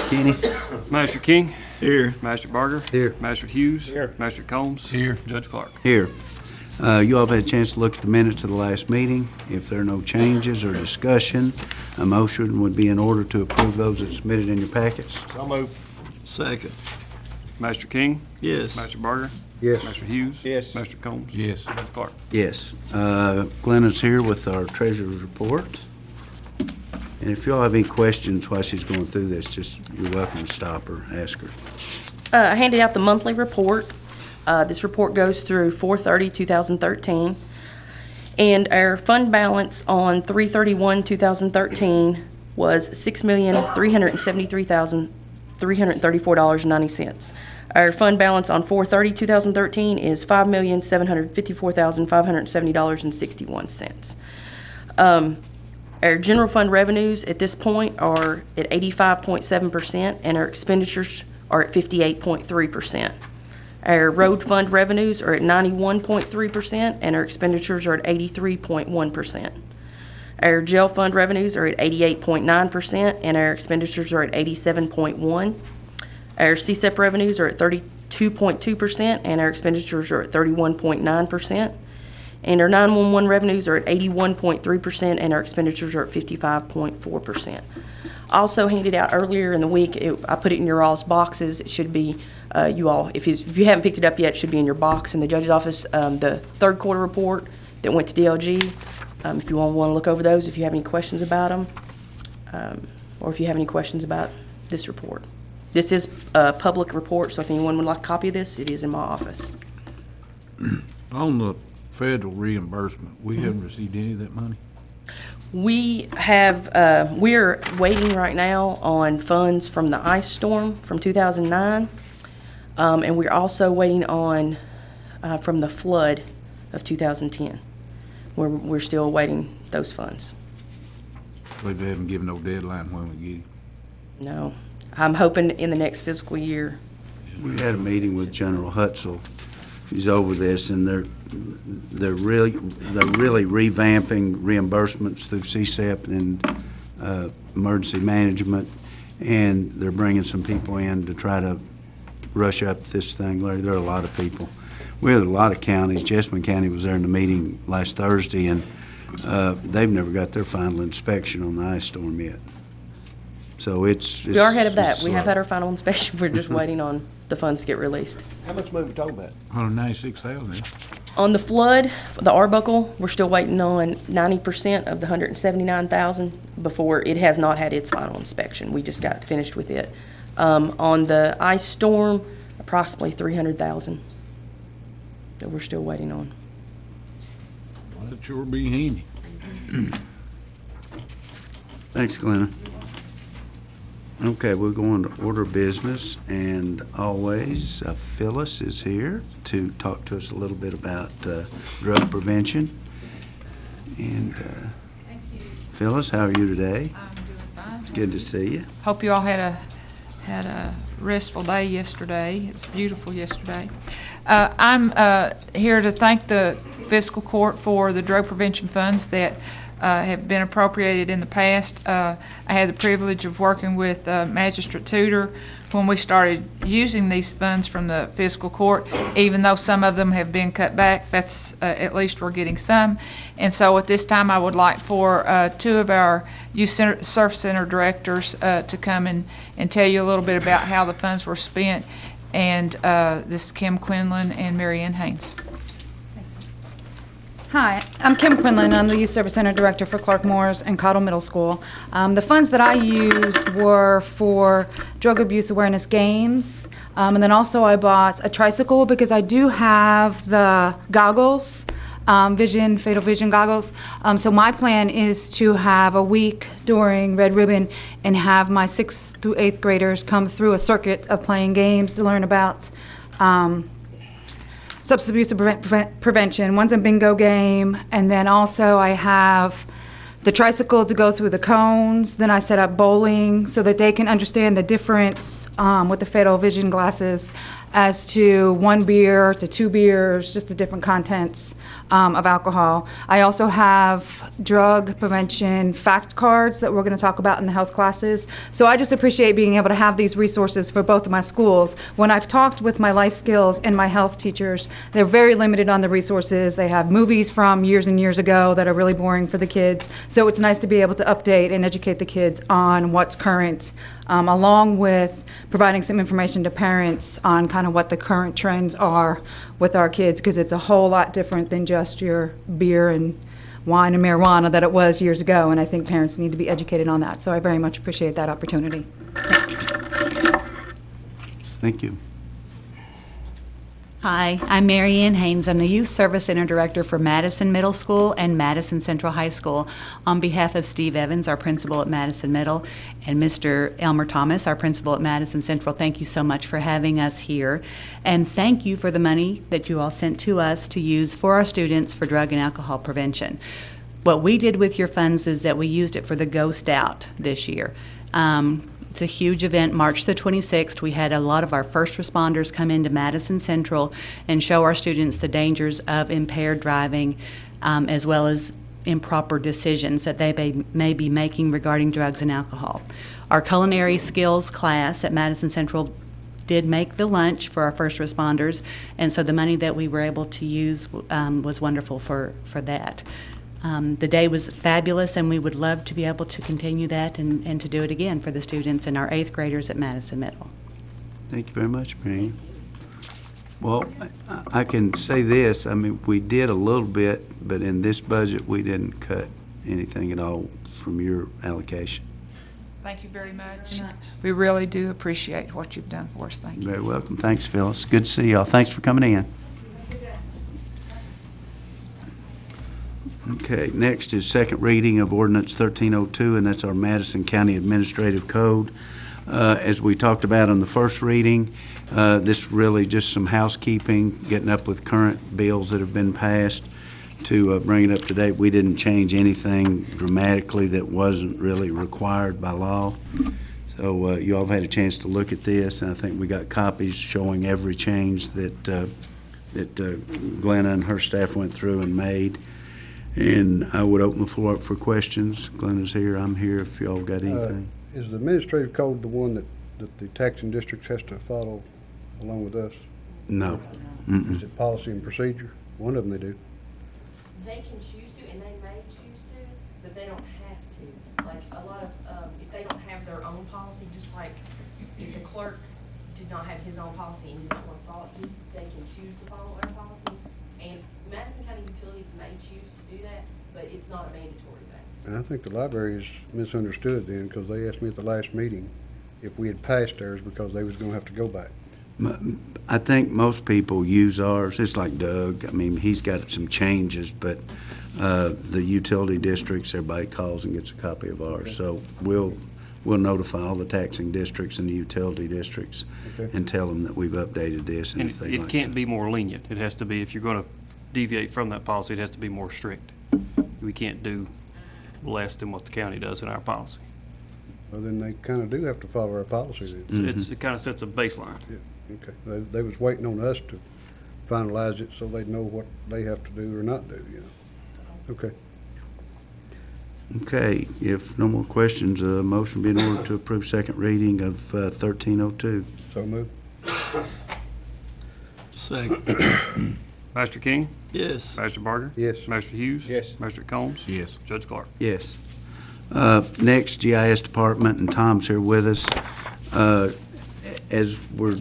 Kenny? Master King. Here. Master Barger. Here. Master Hughes. Here. Master Combs. Here. Judge Clark. Here. You all have had a chance to look at the minutes of the last meeting. If there are no changes or discussion, a motion would be in order to approve those that submitted in your packets. So moved. Second. Master King. Yes. Master Barger. Yes. Master Hughes. Yes. Master Combs. Yes. Judge Clark. Yes. Glenn is here with our treasurer's report. And if you all have any questions while she's going through this, just you're welcome to stop her, ask her. I handed out the monthly report. This report goes through 4/30/2013. And our fund balance on 3/31/2013 was $6,373,334.90. Our fund balance on 4/30/2013 is $5,754,570.61. Our general fund revenues at this point are at 85.7%, and our expenditures are at 58.3%. Our road fund revenues are at 91.3%, and our expenditures are at 83.1%. Our jail fund revenues are at 88.9%, and our expenditures are at 87.1%. Our CSEP revenues are at 32.2%, and our expenditures are at 31.9%. And our 911 revenues are at 81.3%, and our expenditures are at 55.4%. Also handed out earlier in the week, I put it in your all's boxes. It should be, you all, if you haven't picked it up yet, it should be in your box in the judge's office. The third quarter report that went to DLG. If you all want to look over those, if you have any questions about them, or if you have any questions about this report. This is a public report, so if anyone would like a copy of this, it is in my office. On the federal reimbursement, we haven't received any of that money? We have, we're waiting right now on funds from the ice storm from 2009, and we're also waiting on from the flood of 2010. We're still awaiting those funds. They haven't given no deadline when we get it. No, I'm hoping in the next fiscal year. We had a meeting with General Hutzel. He's over this, and they're really revamping reimbursements through CSEP and emergency management, and they're bringing some people in to try to rush up this thing, Larry. There are a lot of people. We have a lot of counties. Jessamine County was there in the meeting last Thursday, and they've never got their final inspection on the ice storm yet. So it's We are ahead of that. We have had our final inspection. We're just waiting on the funds to get released. How much money we talking about? 196,000. On the flood, the Arbuckle, we're still waiting on 90% of the 179,000 before it has not had its final inspection. We just got finished with it. On the ice storm, approximately 300,000 that we're still waiting on. Well, that sure be handy. Thanks, Glenna. Okay, we're going to order business, and always Phyllis is here to talk to us a little bit about drug prevention. And Thank you. Phyllis, how are you today? I'm doing fine. It's good to see you. Hope you all had a restful day yesterday. It's beautiful yesterday. I'm here to thank the Fiscal Court for the drug prevention funds that have been appropriated in the past. I had the privilege of working with Magistrate Tudor when we started using these funds from the Fiscal Court. Even though some of them have been cut back, that's at least we're getting some. And so at this time, I would like for two of our Youth Service Center directors to come and tell you a little bit about how the funds were spent. And this is Kim Quinlan and Mary Ann Haynes. Hi, I'm Kim Quinlan. I'm the Youth Service Center Director for Clark Moore's and Cottle Middle School. The funds that I used were for drug abuse awareness games, and then also I bought a tricycle because I do have the goggles, fatal vision goggles. So my plan is to have a week during Red Ribbon and have my 6th through 8th graders come through a circuit of playing games to learn about substance abuse prevention. One's a bingo game, and then also I have the tricycle to go through the cones. Then I set up bowling so that they can understand the difference with the fatal vision glasses. as to 1 beer to 2 beers, just the different contents of alcohol. I also have drug prevention fact cards that we're going to talk about in the health classes. So I just appreciate being able to have these resources for both of my schools. When I've talked with my life skills and my health teachers, they're very limited on the resources. They have movies from years and years ago that are really boring for the kids. So it's nice to be able to update and educate the kids on what's current, along with providing some information to parents on kind of what the current trends are with our kids, because it's a whole lot different than just your beer and wine and marijuana that it was years ago, and I think parents need to be educated on that. So I very much appreciate that opportunity. Thanks. Thank you. Hi, I'm Mary Ann Haynes. I'm the Youth Service Center Director for Madison Middle School and Madison Central High School. On behalf of Steve Evans, our principal at Madison Middle, and Mr. Elmer Thomas, our principal at Madison Central, thank you so much for having us here. And thank you for the money that you all sent to us to use for our students for drug and alcohol prevention. What we did with your funds is that we used it for the Go Scout this year. It's a huge event, March the 26th. We had a lot of our first responders come into Madison Central and show our students the dangers of impaired driving, as well as improper decisions that they may be making regarding drugs and alcohol. Our culinary skills class at Madison Central did make the lunch for our first responders, and so the money that we were able to use was wonderful for that. The day was fabulous, and we would love to be able to continue that and to do it again for the students and our 8th graders at Madison Middle. Thank you very much, Mary Ann. Well, I can say this, I mean, we did a little bit, but in this budget, we didn't cut anything at all from your allocation. Thank you very much. We really do appreciate what you've done for us. Thank you. Very welcome. Thanks, Phyllis. Good to see y'all. Thanks for coming in. Okay, next is second reading of ordinance 1302, and that's our Madison County Administrative Code. As we talked about on the first reading, this really just some housekeeping, getting up with current bills that have been passed to bring it up to date. We didn't change anything dramatically that wasn't really required by law. So you all have had a chance to look at this, and I think we got copies showing every change that Glenna and her staff went through and made. And I would open the floor up for questions. Glenna's here, I'm here, if y'all got anything. Is the administrative code the one that the taxing districts has to follow along with us? No. Is it policy and procedure? One of them they do. They can choose to, and they may choose to, but they don't have to. Like a lot of, if they don't have their own policy, just like if the clerk did not have his own policy and didn't want to follow it, they can choose to follow our policy. And Madison County Utilities may choose to do that, but it's not a mandatory thing. And I think the library is misunderstood then, because they asked me at the last meeting if we had passed theirs because they was gonna have to go back. I think most people use ours. It's like Doug. I mean, he's got some changes, but the utility districts, everybody calls and gets a copy of ours. So we'll notify all the taxing districts and the utility districts and tell them that we've updated this. And if it can't be more lenient. It has to be, if you're going to deviate from that policy, it has to be more strict. We can't do less than what the county does in our policy. Well, then they kinda do have to follow our policy then. It kind of sets a baseline. Yeah, okay. They was waiting on us to finalize it so they'd know what they have to do or not do, you know. Okay. Okay, if no more questions, a motion be in order to approve second reading of 1302. So moved. Second. Master King? Yes. Master Barger? Yes. Master Hughes? Yes. Master Combs? Yes. Judge Clark? Yes. Next, GIS Department, and Tom's here with us. As we're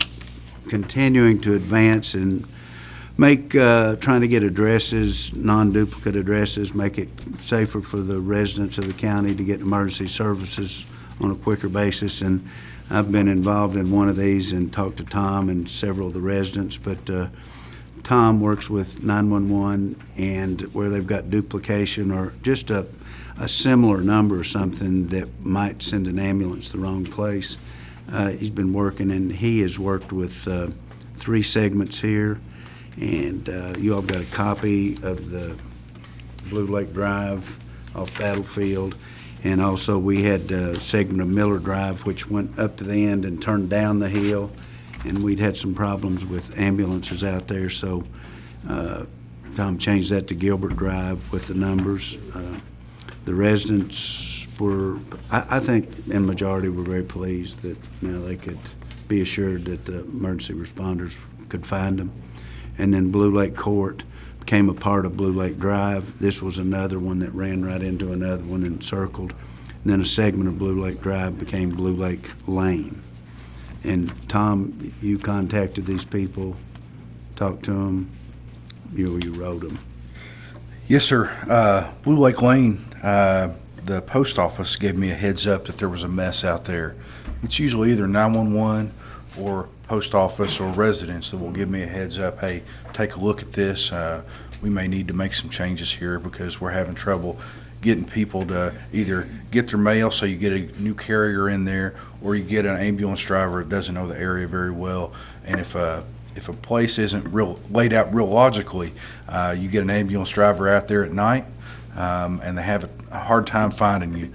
continuing to advance and trying to get addresses, non-duplicate addresses, make it safer for the residents of the county to get emergency services on a quicker basis. And I've been involved in one of these and talked to Tom and several of the residents, but Tom works with 911, and where they've got duplication or just a similar number or something that might send an ambulance the wrong place. He's been working, and he has worked with 3 segments here, and you all got a copy of the Blue Lake Drive off Battlefield, and also we had a segment of Miller Drive which went up to the end and turned down the hill, and we'd had some problems with ambulances out there, so Tom changed that to Gilbert Drive with the numbers. The residents were, I think, in majority, were very pleased that now they could be assured that the emergency responders could find them. And then Blue Lake Court became a part of Blue Lake Drive. This was another one that ran right into another one and circled. And then a segment of Blue Lake Drive became Blue Lake Lane. And Tom, you contacted these people, talked to them, you wrote them. Yes, sir. Blue Lake Lane, the post office gave me a heads up that there was a mess out there. It's usually either 911 or post office or residents that will give me a heads up, hey, take a look at this. We may need to make some changes here because we're having trouble getting people to either get their mail, so you get a new carrier in there, or you get an ambulance driver that doesn't know the area very well. And if a place isn't laid out real logically, you get an ambulance driver out there at night, and they have a hard time finding you.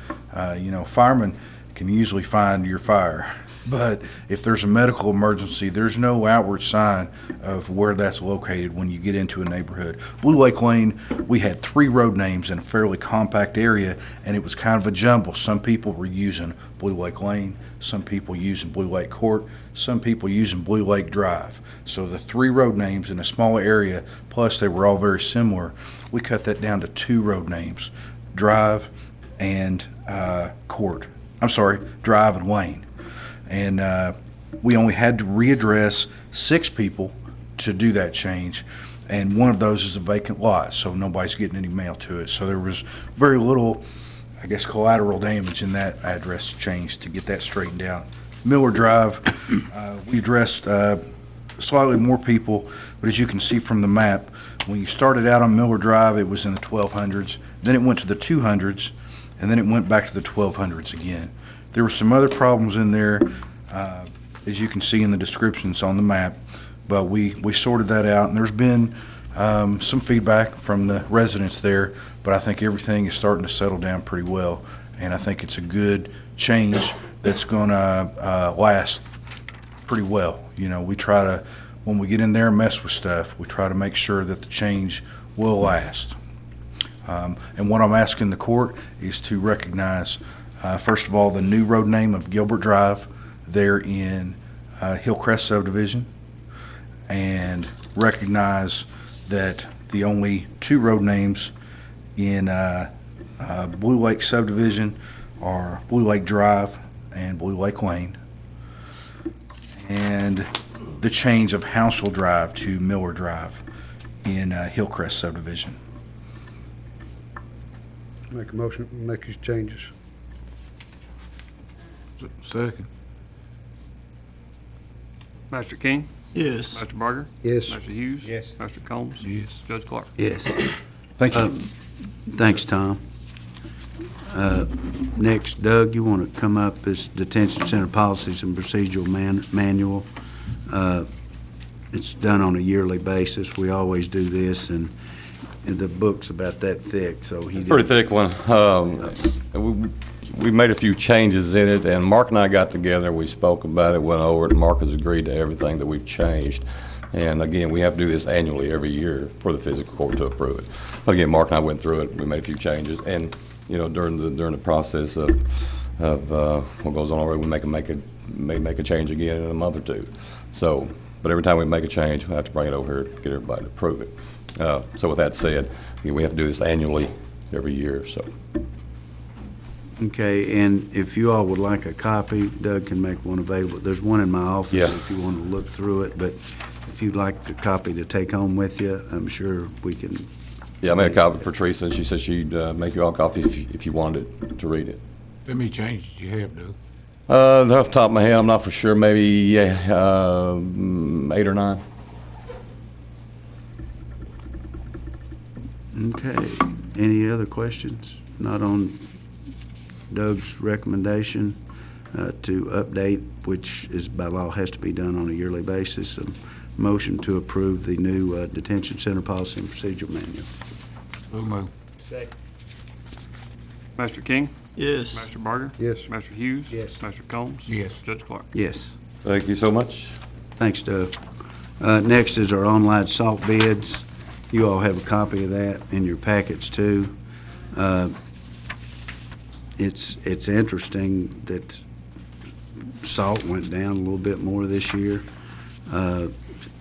Firemen can usually find your fire. But if there's a medical emergency, there's no outward sign of where that's located when you get into a neighborhood. Blue Lake Lane, we had 3 road names in a fairly compact area, and it was kind of a jumble. Some people were using Blue Lake Lane, some people using Blue Lake Court, some people using Blue Lake Drive. So the 3 road names in a small area, plus they were all very similar, we cut that down to 2 road names, Drive and Court. I'm sorry, Drive and Lane. And we only had to readdress 6 people to do that change, and one of those is a vacant lot, so nobody's getting any mail to it. So there was very little, I guess, collateral damage in that address change to get that straightened out. Miller Drive, we addressed slightly more people, but as you can see from the map, when you started out on Miller Drive, it was in the 1200s, then it went to the 200s, and then it went back to the 1200s again. There were some other problems in there, as you can see in the descriptions on the map, but we sorted that out, and there's been some feedback from the residents there, but I think everything is starting to settle down pretty well, and I think it's a good change that's going to last pretty well. We try to, when we get in there and mess with stuff, we try to make sure that the change will last. And what I'm asking the court is to recognize, first of all, the new road name of Gilbert Drive there in Hillcrest subdivision, and recognize that the only 2 road names in Blue Lake subdivision are Blue Lake Drive and Blue Lake Lane, and the change of Housel Drive to Miller Drive in Hillcrest subdivision. Make a motion, make these changes. Second. Master King? Yes. Master Barger? Yes. Master Hughes? Yes. Master Combs? Yes. Judge Clark? Yes. Thank you. Thanks, Tom. Next, Doug, you want to come up as Detention Center Policies and Procedural Manual. It's done on a yearly basis. We always do this, and the book's about that thick, so he Pretty thick one. We made a few changes in it, and Mark and I got together, we spoke about it, went over it, and Mark has agreed to everything that we've changed. And again, we have to do this annually every year for the fiscal court to approve it. But again, Mark and I went through it, we made a few changes, and during the process of what goes on already, we may make a change again in a month or 2. So, but every time we make a change, we have to bring it over here to get everybody to approve it. So with that said, we have to do this annually every year, so. Okay, and if you all would like a copy, Doug can make one available. There's one in my office Yeah. if you want to look through it, but if you'd like a copy to take home with you, I'm sure we can. Yeah, I made a copy for Teresa, and she said she'd make you all a copy if you wanted to read it. How many changes do you have, Doug? Off the top of my head, I'm not for sure, maybe 8 or 9. Okay, any other questions? Not on Doug's recommendation to update, which is by law has to be done on a yearly basis. A motion to approve the new Detention Center Policy and Procedure Manual. So moved. Second. Master King? Yes. Master Barger? Yes. Master Hughes? Yes. Master Combs? Yes. Judge Clark? Yes. Thank you so much. Thanks, Doug. Next is our online salt bids. You all have a copy of that in your packets, too. It's interesting that salt went down a little bit more this year.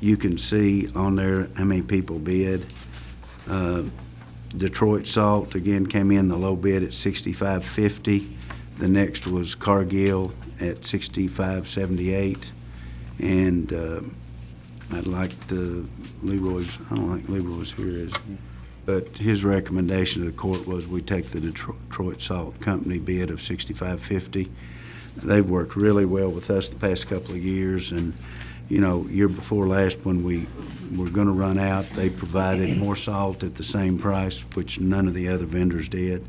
You can see on there how many people bid. Detroit Salt, again, came in the low bid at $65.50. The next was Cargill at $65.78. And I'd like Leroy's, I don't think Leroy's here, is he? But his recommendation to the court was we take the Detroit Salt Company bid of $65.50. They've worked really well with us the past couple of years, and, you know, year before last when we were going to run out, they provided more salt at the same price, which none of the other vendors did.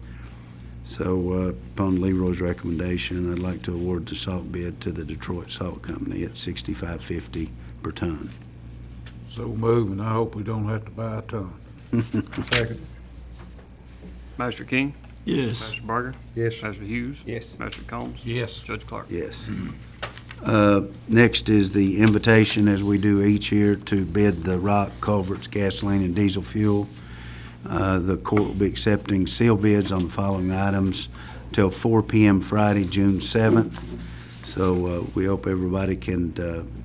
So upon Leroy's recommendation, I'd like to award the salt bid to the Detroit Salt Company at $65.50 per ton. So moved, and I hope we don't have to buy a ton. Second. Master King? Yes. Master Barger? Yes. Master Hughes? Yes. Master Combs? Yes. Judge Clark? Yes. Next is the invitation, as we do each year, to bid the rock, culverts, gasoline, and diesel fuel. The court will be accepting seal bids on the following items till 4 p.m. Friday, June 7th. So we hope everybody can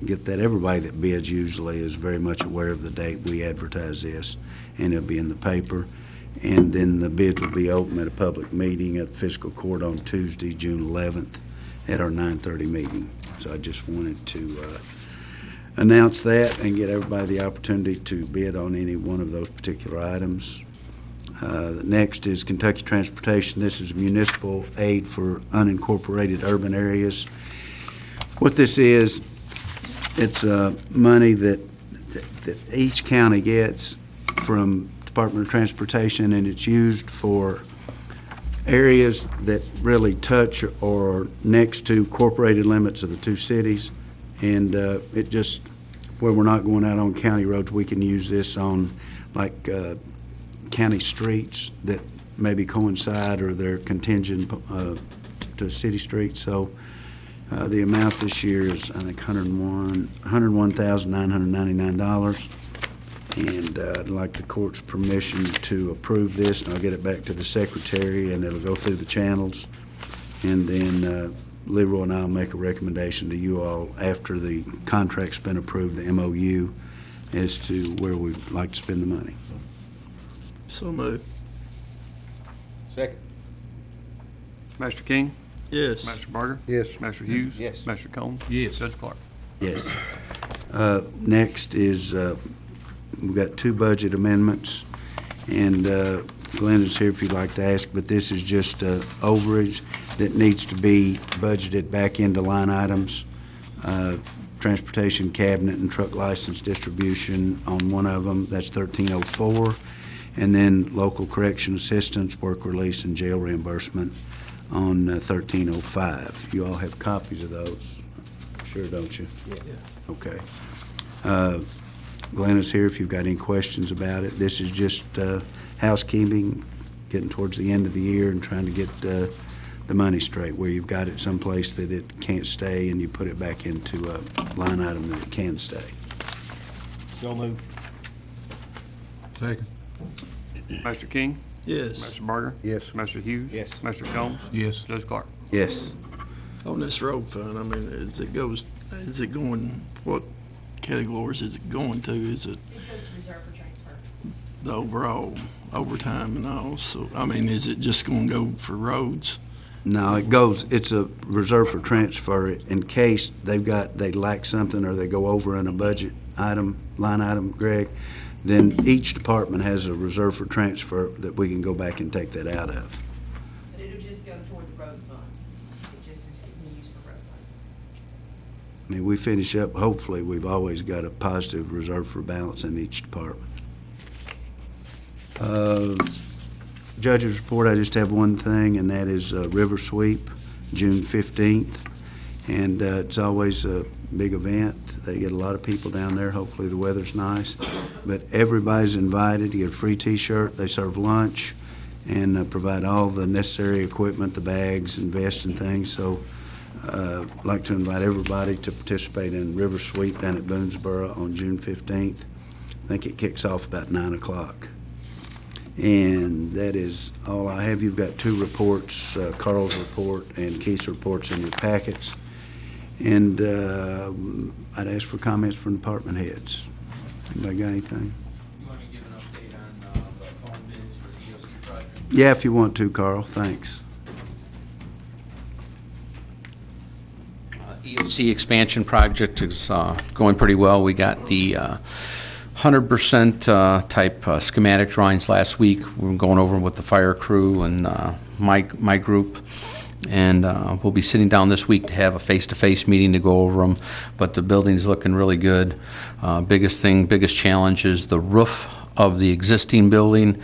get that. Everybody that bids usually is very much aware of the date we advertise this, and it'll be in the paper. And then the bids will be open at a public meeting at the Fiscal Court on Tuesday, June 11th, at our 9:30 meeting. So I just wanted to announce that and get everybody the opportunity to bid on any one of those particular items. Next is Kentucky Transportation. This is municipal aid for unincorporated urban areas. What this is, it's money that each county gets from Department of Transportation, and it's used for areas that really touch or next to incorporated limits of the two cities. And it just, where we're not going out on county roads, we can use this on like county streets that maybe coincide or they're contingent to city streets. So the amount this year is, I think, $101,999. And I'd like the court's permission to approve this, and I'll get it back to the secretary, and it'll go through the channels. And then Leroy and I'll make a recommendation to you all after the contract's been approved, the MOU, as to where we'd like to spend the money. So moved. Second. Master King? Yes. Master Barger? Yes. Master Hughes? Yes. Master Combs? Yes. Judge Clark? Yes. Next is, we've got two budget amendments, and Glenn is here if you'd like to ask, but this is just overage that needs to be budgeted back into line items. Transportation cabinet and truck license distribution on one of them, that's 1304. And then local correction assistance, work release, and jail reimbursement on 1305. You all have copies of those, sure, don't you? Yeah. Okay. Glenn is here if you've got any questions about it. This is just housekeeping, getting towards the end of the year and trying to get the money straight, where you've got it someplace that it can't stay and you put it back into a line item that it can stay. So moved. Second. Master King? Yes. Master Barger? Yes. Master Hughes? Yes. Master Combs? Yes. Judge Clark? Yes. On this road fund, I mean, is it going, what categories is it going to? Is it It goes to reserve for transfer. the overall overtime and all? So, I mean, is it just going to go for roads? No, it's a reserve for transfer in case they lack something or they go over in a budget item, line item, Greg. Then each department has a reserve for transfer that we can go back and take that out of. But it'll just go toward the road fund. It just is getting used for road fund. I mean, we finish up, hopefully, we've always got a positive reserve for balance in each department. Judge's report, I just have one thing, and that is River Sweep, June 15th. And it's always a big event. They get a lot of people down there. Hopefully the weather's nice. But everybody's invited. You get a free T-shirt. They serve lunch and provide all the necessary equipment, the bags and vests and things. So I'd like to invite everybody to participate in River Sweep down at Boonesboro on June 15th. I think it kicks off about 9 o'clock. And that is all I have. You've got 2 reports, Carl's report and Keith's reports in your packets. And I'd ask for comments from department heads. Anybody got anything? You want to give an update on the phone bids for the EOC project? Yeah, if you want to, Carl. Thanks. EOC expansion project is going pretty well. We got the 100% type schematic drawings last week. We were going over them with the fire crew and my group. And we'll be sitting down this week to have a face-to-face meeting to go over them. But the building's looking really good. Biggest challenge is the roof of the existing building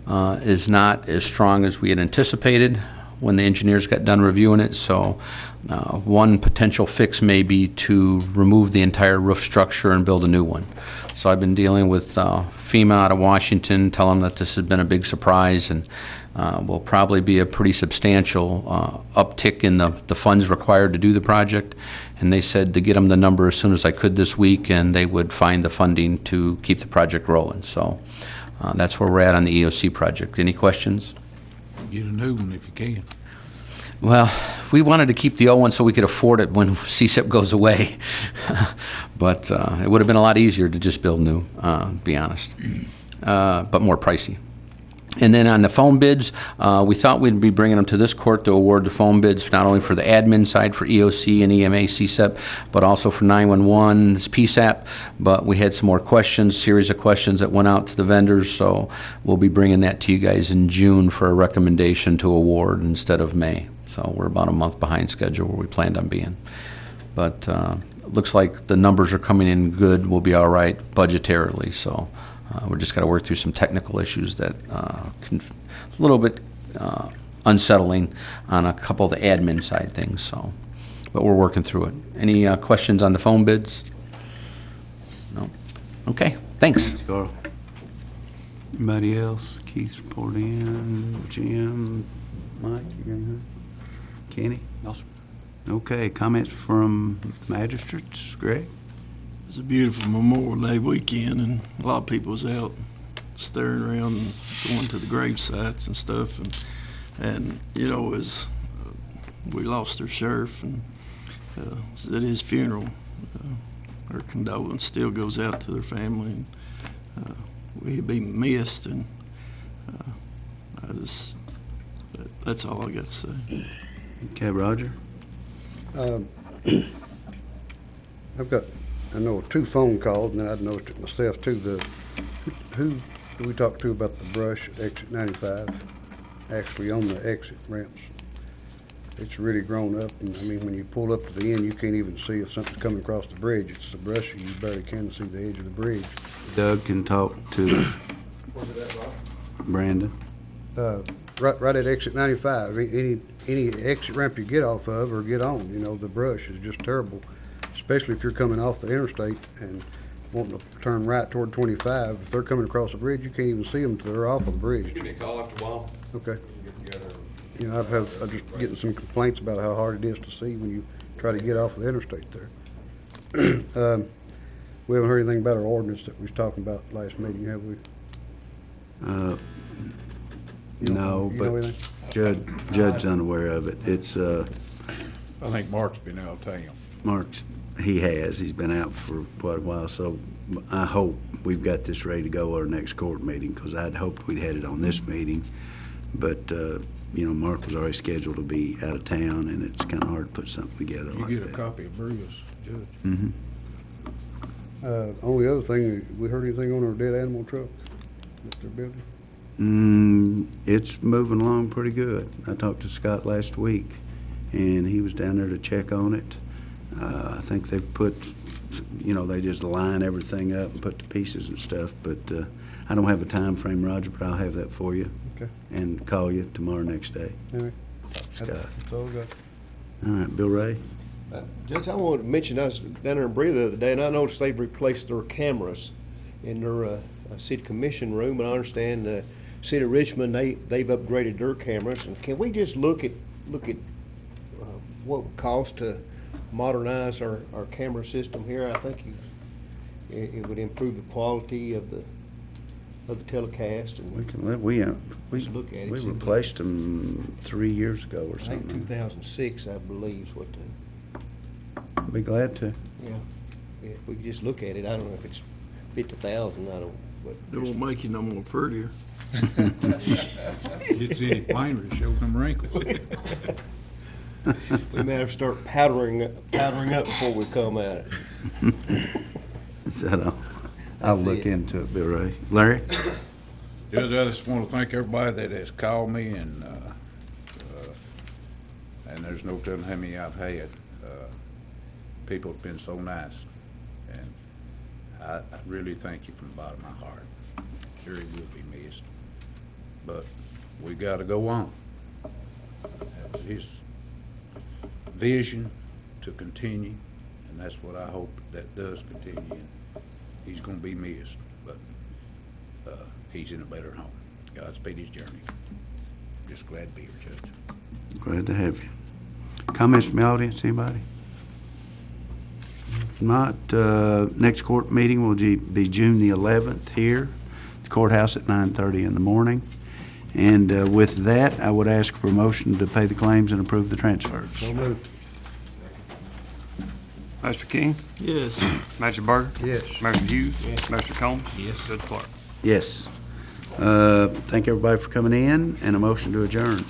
is not as strong as we had anticipated when the engineers got done reviewing it. So one potential fix may be to remove the entire roof structure and build a new one. So I've been dealing with FEMA out of Washington, telling them that this has been a big surprise and will probably be a pretty substantial uptick in the funds required to do the project. And they said to get them the number as soon as I could this week, and they would find the funding to keep the project rolling. So that's where we're at on the EOC project. Any questions? Get a new one if you can. Well, we wanted to keep the old one so we could afford it when CSIP goes away. But it would have been a lot easier to just build new, to be honest, but more pricey. And then on the phone bids, we thought we'd be bringing them to this court to award the phone bids, not only for the admin side for EOC and EMA CSIP, but also for 911, this PSAP. But we had some more questions, series of questions that went out to the vendors, so we'll be bringing that to you guys in June for a recommendation to award instead of May. So we're about a month behind schedule where we planned on being. But looks like the numbers are coming in good. We'll be all right budgetarily, so. We're just got to work through some technical issues that can a little bit unsettling on a couple of the admin side things. So, but we're working through it. Any questions on the phone bids? No. Okay. Thanks. Thanks, Carl. Anybody else? Keith's report in. Jim, Mike, you got anything? Kenny? No, sir. Okay. Comments from magistrates. Greg? It was a beautiful Memorial Day weekend, and a lot of people was out staring around and going to the grave sites and stuff. And you know, as we lost our sheriff, and at his funeral, our condolence still goes out to their family, and we'd be missed. And that's all I got to say. Okay, Roger. I know 2 phone calls, and then I'd noticed it myself too. Who do we talk to about the brush at exit 95? Actually on the exit ramps. It's really grown up, and I mean, when you pull up to the end, you can't even see if something's coming across the bridge. It's so brushy, you barely can see the edge of the bridge. Doug can talk to Brandon. Right at exit 95, any exit ramp you get off of or get on, you know, the brush is just terrible. Especially if you're coming off the interstate and wanting to turn right toward 25. If they're coming across the bridge, you can't even see them until they're off of the bridge. Give me a call after a while. Okay. Get together. You know, I'm just getting some complaints about how hard it is to see when you try to get off of the interstate there. We haven't heard anything about our ordinance that we was talking about last meeting, have we? No, you know but anything? Judd's unaware of it. It's, I think Mark's been out of town. Mark's, he's been out for quite a while, so I hope we've got this ready to go at our next court meeting, because I'd hoped we'd had it on this meeting. But, you know, Mark was already scheduled to be out of town, and it's kind of hard to put something together like that. You get a copy of Bruce, Judge. Mm-hmm. Only other thing, we heard anything on our dead animal truck that they're building? It's moving along pretty good. I talked to Scott last week, and he was down there to check on it. I think they've put, you know, they just line everything up and put the pieces and stuff, but I don't have a time frame, Roger, but I'll have that for you. Okay. And call you tomorrow next day. All right. Scott. That's all I got. All right, Bill Ray. Judge, I wanted to mention, I was down there in Brea the other day, and I noticed they've replaced their cameras in their city commission room, and I understand the city of Richmond, they've upgraded their cameras. And can we just look at what it would cost to modernize our camera system here. I think it would improve the quality of the telecast, and We can we Let's look at it, we see if we- replaced them 3 years ago or I think something. 2006, I believe, is what Be glad to. yeah. If we could just look at it, I don't know if it's 50,000, I don't, but It won't make you no more prettier. Gets any plainer, it shows them wrinkles. we may have to start powdering up before we come at it. Is that all? I'll That's look it. into it, Bill Ray. Larry? Judge, I just want to thank everybody that has called me, and there's no telling how many I've had. People have been so nice, and I really thank you from the bottom of my heart. Sure, he will be missed, but we got to go on. That's his vision to continue, and that's what I hope that does continue. And he's going to be missed, but he's in a better home. Godspeed his journey. Just glad to be here, Judge. Glad to have you. Comments from the audience, anybody? If not, next court meeting will be June the 11th here at the courthouse at 9:30 in the morning. And with that, I would ask for a motion to pay the claims and approve the transfers. So moved. Mr. King, Yes. Mr. Berger, Yes. Mr. Hughes, Mr. Combs, Judge Clark. Yes. Thank everybody for coming in, and a motion to adjourn.